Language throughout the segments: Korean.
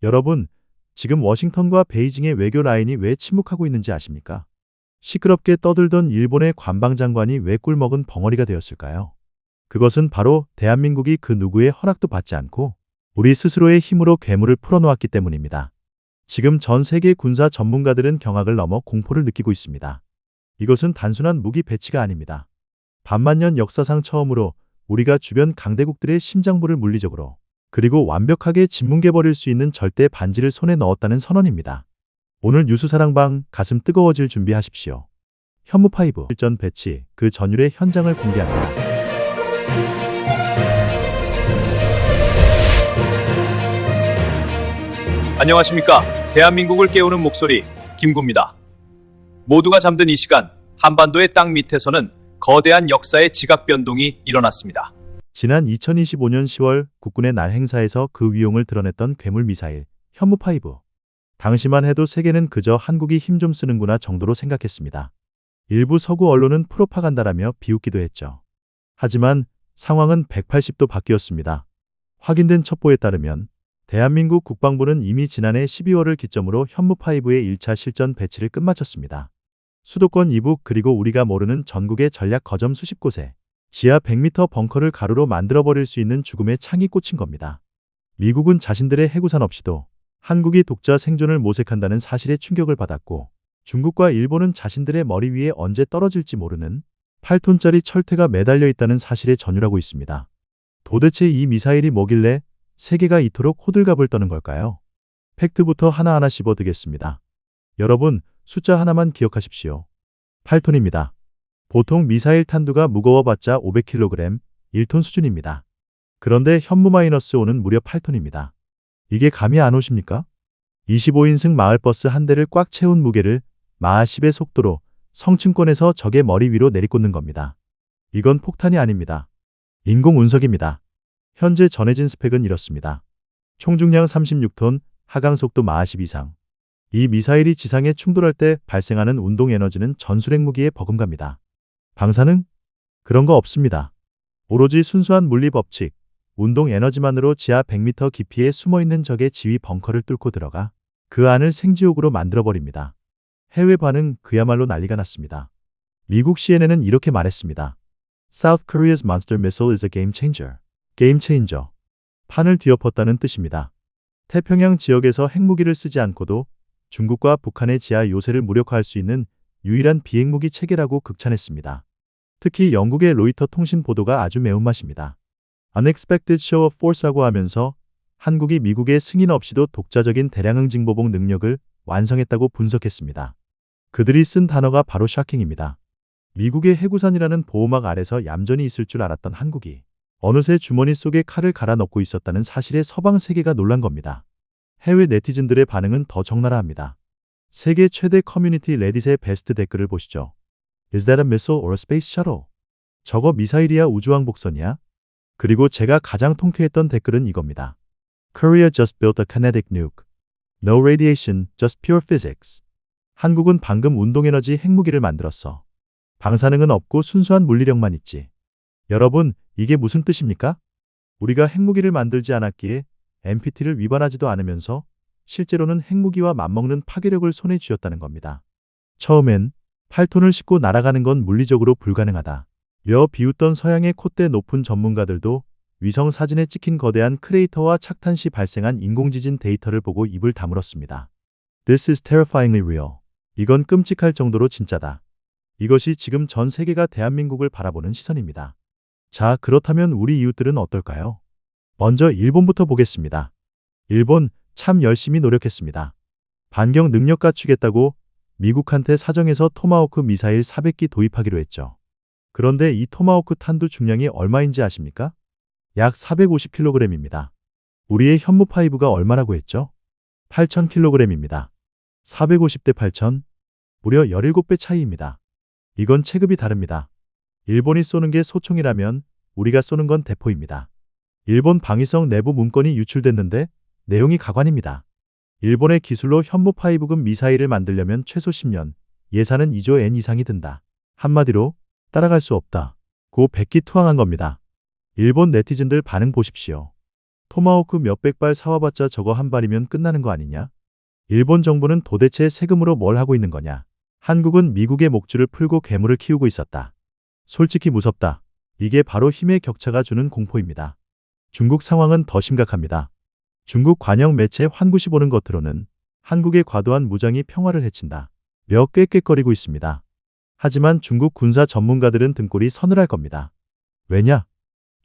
여러분, 지금 워싱턴과 베이징의 외교 라인이 왜 침묵하고 있는지 아십니까? 시끄럽게 떠들던 일본의 관방장관이 왜 꿀먹은 벙어리가 되었을까요? 그것은 바로 대한민국이 그 누구의 허락도 받지 않고 우리 스스로의 힘으로 괴물을 풀어놓았기 때문입니다. 지금 전 세계 군사 전문가들은 경악을 넘어 공포를 느끼고 있습니다. 이것은 단순한 무기 배치가 아닙니다. 반만년 역사상 처음으로 우리가 주변 강대국들의 심장부를 물리적으로 그리고 완벽하게 짓뭉개버릴 수 있는 절대 반지를 손에 넣었다는 선언입니다. 오늘 뉴스사랑방 가슴 뜨거워질 준비하십시오. 현무5 실전 배치 그 전율의 현장을 공개합니다. 안녕하십니까. 대한민국을 깨우는 목소리 김구입니다. 모두가 잠든 이 시간 한반도의 땅 밑에서는 거대한 역사의 지각 변동이 일어났습니다. 지난 2025년 10월 국군의 날 행사에서 그 위용을 드러냈던 괴물 미사일 현무5. 당시만 해도 세계는 그저 한국이 힘 좀 쓰는구나 정도로 생각했습니다. 일부 서구 언론은 프로파간다라며 비웃기도 했죠. 하지만 상황은 180도 바뀌었습니다. 확인된 첩보에 따르면 대한민국 국방부는 이미 지난해 12월을 기점으로 현무5의 1차 실전 배치를 끝마쳤습니다. 수도권 이북 그리고 우리가 모르는 전국의 전략 거점 수십 곳에 지하 100m 벙커를 가로로 만들어버릴 수 있는 죽음의 창이 꽂힌 겁니다. 미국은 자신들의 해구산 없이도 한국이 독자 생존을 모색한다는 사실에 충격을 받았고 중국과 일본은 자신들의 머리 위에 언제 떨어질지 모르는 8톤짜리 철퇴가 매달려 있다는 사실에 전율하고 있습니다. 도대체 이 미사일이 뭐길래 세계가 이토록 호들갑을 떠는 걸까요? 팩트부터 하나하나 씹어드겠습니다. 여러분, 숫자 하나만 기억하십시오. 8톤입니다. 보통 미사일 탄두가 무거워봤자 500kg, 1톤 수준입니다. 그런데 현무-5는 무려 8톤입니다. 이게 감이 안 오십니까? 25인승 마을버스 한 대를 꽉 채운 무게를 마하 10의 속도로 성층권에서 적의 머리 위로 내리꽂는 겁니다. 이건 폭탄이 아닙니다. 인공운석입니다. 현재 전해진 스펙은 이렇습니다. 총중량 36톤, 하강속도 마하 10 이상. 이 미사일이 지상에 충돌할 때 발생하는 운동에너지는 전술핵 무기에 버금갑니다. 방사능? 그런 거 없습니다. 오로지 순수한 물리법칙, 운동에너지만으로 지하 100m 깊이에 숨어있는 적의 지휘 벙커를 뚫고 들어가 그 안을 생지옥으로 만들어버립니다. 해외 반응 그야말로 난리가 났습니다. 미국 CNN은 이렇게 말했습니다. South Korea's monster missile is a game changer. 게임 체인저. 판을 뒤엎었다는 뜻입니다. 태평양 지역에서 핵무기를 쓰지 않고도 중국과 북한의 지하 요새를 무력화할 수 있는 유일한 비핵무기 체계라고 극찬했습니다. 특히 영국의 로이터 통신 보도가 아주 매운맛입니다. Unexpected show of force라고 하면서 한국이 미국의 승인 없이도 독자적인 대량응 징보복 능력을 완성했다고 분석했습니다. 그들이 쓴 단어가 바로 샤킹입니다. 미국의 해구산이라는 보호막 아래서 얌전히 있을 줄 알았던 한국이 어느새 주머니 속에 칼을 갈아 넣고 있었다는 사실에 서방 세계가 놀란 겁니다. 해외 네티즌들의 반응은 더 적나라합니다. 세계 최대 커뮤니티 레딧의 베스트 댓글을 보시죠. Is that a missile or a space shuttle? 저거 미사일이야 우주왕복선이야? 그리고 제가 가장 통쾌했던 댓글은 이겁니다. Korea just built a kinetic nuke. No radiation, just pure physics. 한국은 방금 운동에너지 핵무기를 만들었어. 방사능은 없고 순수한 물리력만 있지. 여러분, 이게 무슨 뜻입니까? 우리가 핵무기를 만들지 않았기에 NPT를 위반하지도 않으면서 실제로는 핵무기와 맞먹는 파괴력을 손에 쥐었다는 겁니다. 처음엔 8톤을 싣고 날아가는 건 물리적으로 불가능하다. 며 비웃던 서양의 콧대 높은 전문가들도 위성 사진에 찍힌 거대한 크레이터와 착탄 시 발생한 인공지진 데이터를 보고 입을 다물었습니다. This is terrifyingly real. 이건 끔찍할 정도로 진짜다. 이것이 지금 전 세계가 대한민국을 바라보는 시선입니다. 자, 그렇다면 우리 이웃들은 어떨까요? 먼저 일본부터 보겠습니다. 일본 참 열심히 노력했습니다. 반경 능력 갖추겠다고 미국한테 사정해서 토마호크 미사일 400기 도입하기로 했죠. 그런데 이 토마호크 탄두 중량이 얼마인지 아십니까? 약 450kg입니다. 우리의 현무5가 얼마라고 했죠? 8000kg입니다. 450대 8000? 무려 17배 차이입니다. 이건 체급이 다릅니다. 일본이 쏘는 게 소총이라면 우리가 쏘는 건 대포입니다. 일본 방위성 내부 문건이 유출됐는데 내용이 가관입니다. 일본의 기술로 현무5급 미사일을 만들려면 최소 10년, 예산은 2조 엔 이상이 든다. 한마디로 따라갈 수 없다. 고 백기투항한 겁니다. 일본 네티즌들 반응 보십시오. 토마호크 몇백 발 사와봤자 저거 한 발이면 끝나는 거 아니냐? 일본 정부는 도대체 세금으로 뭘 하고 있는 거냐? 한국은 미국의 목줄을 풀고 괴물을 키우고 있었다. 솔직히 무섭다. 이게 바로 힘의 격차가 주는 공포입니다. 중국 상황은 더 심각합니다. 중국 관영 매체 환구시 보는 것으로는 한국의 과도한 무장이 평화를 해친다. 며 꾀꾀거리고 있습니다. 하지만 중국 군사 전문가들은 등골이 서늘할 겁니다. 왜냐?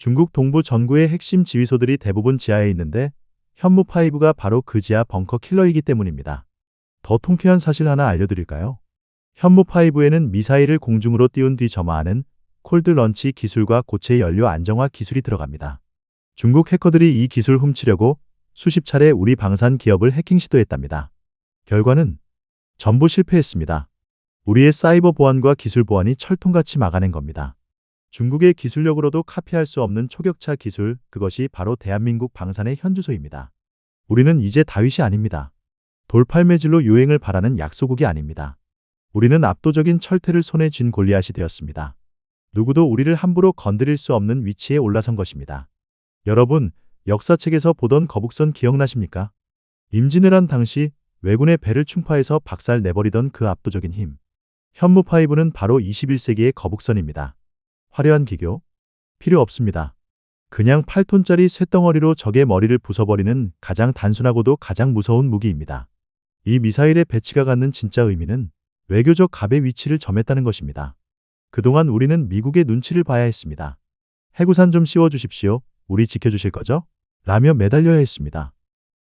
중국 동부 전구의 핵심 지휘소들이 대부분 지하에 있는데 현무5가 바로 그 지하 벙커 킬러이기 때문입니다. 더 통쾌한 사실 하나 알려드릴까요? 현무5에는 미사일을 공중으로 띄운 뒤 점화하는 콜드 런치 기술과 고체 연료 안정화 기술이 들어갑니다. 중국 해커들이 이 기술 훔치려고 수십 차례 우리 방산 기업을 해킹 시도했답니다. 결과는 전부 실패했습니다. 우리의 사이버 보안과 기술 보안이 철통같이 막아낸 겁니다. 중국의 기술력으로도 카피할 수 없는 초격차 기술, 그것이 바로 대한민국 방산의 현주소입니다. 우리는 이제 다윗이 아닙니다. 돌팔매질로 유행을 바라는 약소국이 아닙니다. 우리는 압도적인 철퇴를 손에 쥔 골리앗이 되었습니다. 누구도 우리를 함부로 건드릴 수 없는 위치에 올라선 것입니다. 여러분, 역사책에서 보던 거북선 기억나십니까? 임진왜란 당시 왜군의 배를 충파해서 박살 내버리던 그 압도적인 힘. 현무5는 바로 21세기의 거북선입니다. 화려한 기교? 필요 없습니다. 그냥 8톤짜리 쇳덩어리로 적의 머리를 부숴버리는 가장 단순하고도 가장 무서운 무기입니다. 이 미사일의 배치가 갖는 진짜 의미는 외교적 갑의 위치를 점했다는 것입니다. 그동안 우리는 미국의 눈치를 봐야 했습니다. 해구산 좀 씌워주십시오. 우리 지켜주실 거죠? 라며 매달려야 했습니다.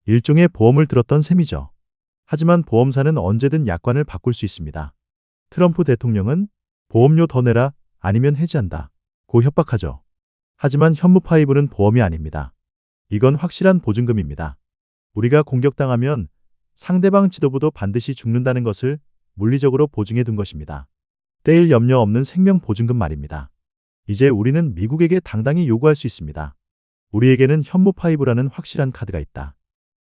일종의 보험을 들었던 셈이죠. 하지만 보험사는 언제든 약관을 바꿀 수 있습니다. 트럼프 대통령은 보험료 더 내라 아니면 해지한다 고 협박하죠. 하지만 현무5는 보험이 아닙니다. 이건 확실한 보증금입니다. 우리가 공격당하면 상대방 지도부도 반드시 죽는다는 것을 물리적으로 보증해 둔 것입니다. 떼일 염려 없는 생명 보증금 말입니다. 이제 우리는 미국에게 당당히 요구할 수 있습니다. 우리에게는 현무5라는 확실한 카드가 있다.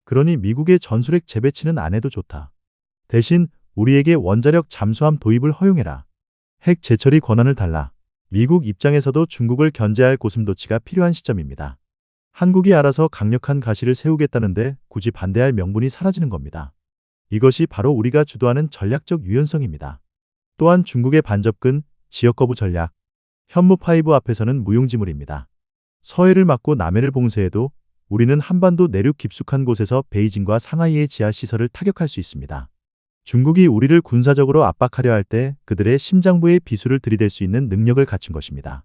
그러니 미국의 전술핵 재배치는 안 해도 좋다. 대신 우리에게 원자력 잠수함 도입을 허용해라. 핵 재처리 권한을 달라. 미국 입장에서도 중국을 견제할 고슴도치가 필요한 시점입니다. 한국이 알아서 강력한 가시를 세우겠다는데 굳이 반대할 명분이 사라지는 겁니다. 이것이 바로 우리가 주도하는 전략적 유연성입니다. 또한 중국의 반접근, 지역거부 전략. 현무5 앞에서는 무용지물입니다. 서해를 막고 남해를 봉쇄해도 우리는 한반도 내륙 깊숙한 곳에서 베이징과 상하이의 지하시설을 타격할 수 있습니다. 중국이 우리를 군사적으로 압박하려 할 때 그들의 심장부의 비수를 들이댈 수 있는 능력을 갖춘 것입니다.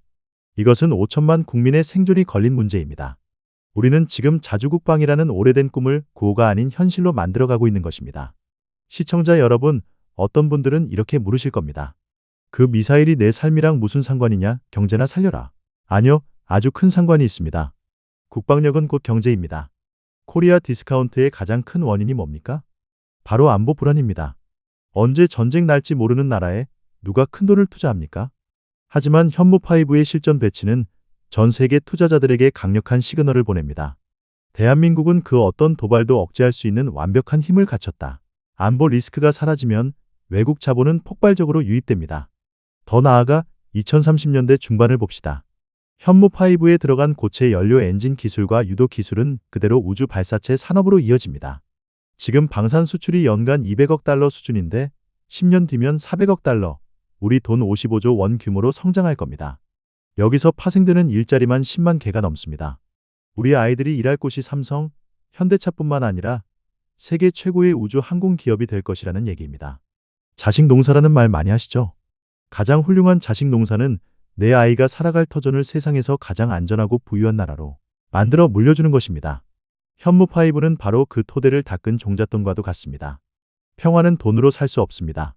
이것은 5천만 국민의 생존이 걸린 문제입니다. 우리는 지금 자주국방이라는 오래된 꿈을 구호가 아닌 현실로 만들어가고 있는 것입니다. 시청자 여러분, 어떤 분들은 이렇게 물으실 겁니다. 그 미사일이 내 삶이랑 무슨 상관이냐? 경제나 살려라. 아니요, 아주 큰 상관이 있습니다. 국방력은 곧 경제입니다. 코리아 디스카운트의 가장 큰 원인이 뭡니까? 바로 안보 불안입니다. 언제 전쟁 날지 모르는 나라에 누가 큰 돈을 투자합니까? 하지만 현무5의 실전 배치는 전 세계 투자자들에게 강력한 시그널을 보냅니다. 대한민국은 그 어떤 도발도 억제할 수 있는 완벽한 힘을 갖췄다. 안보 리스크가 사라지면 외국 자본은 폭발적으로 유입됩니다. 더 나아가 2030년대 중반을 봅시다. 현무5에 들어간 고체 연료 엔진 기술과 유도 기술은 그대로 우주 발사체 산업으로 이어집니다. 지금 방산 수출이 연간 200억 달러 수준인데 10년 뒤면 400억 달러, 우리 돈 55조 원 규모로 성장할 겁니다. 여기서 파생되는 일자리만 10만 개가 넘습니다. 우리 아이들이 일할 곳이 삼성, 현대차뿐만 아니라 세계 최고의 우주 항공 기업이 될 것이라는 얘기입니다. 자식 농사라는 말 많이 하시죠? 가장 훌륭한 자식 농사는 내 아이가 살아갈 터전을 세상에서 가장 안전하고 부유한 나라로 만들어 물려주는 것입니다. 현무5는 바로 그 토대를 닦은 종잣돈과도 같습니다. 평화는 돈으로 살 수 없습니다.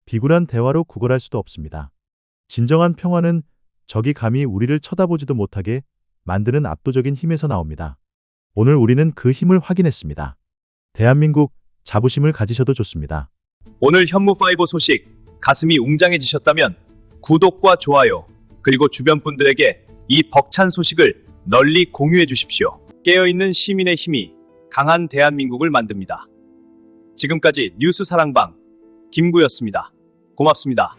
비굴한 대화로 구걸할 수도 없습니다. 진정한 평화는 적이 감히 우리를 쳐다보지도 못하게 만드는 압도적인 힘에서 나옵니다. 오늘 우리는 그 힘을 확인했습니다. 대한민국, 자부심을 가지셔도 좋습니다. 오늘 현무5 소식 가슴이 웅장해지셨다면 구독과 좋아요, 그리고 주변 분들에게 이 벅찬 소식을 널리 공유해 주십시오. 깨어있는 시민의 힘이 강한 대한민국을 만듭니다. 지금까지 뉴스 사랑방 김구였습니다. 고맙습니다.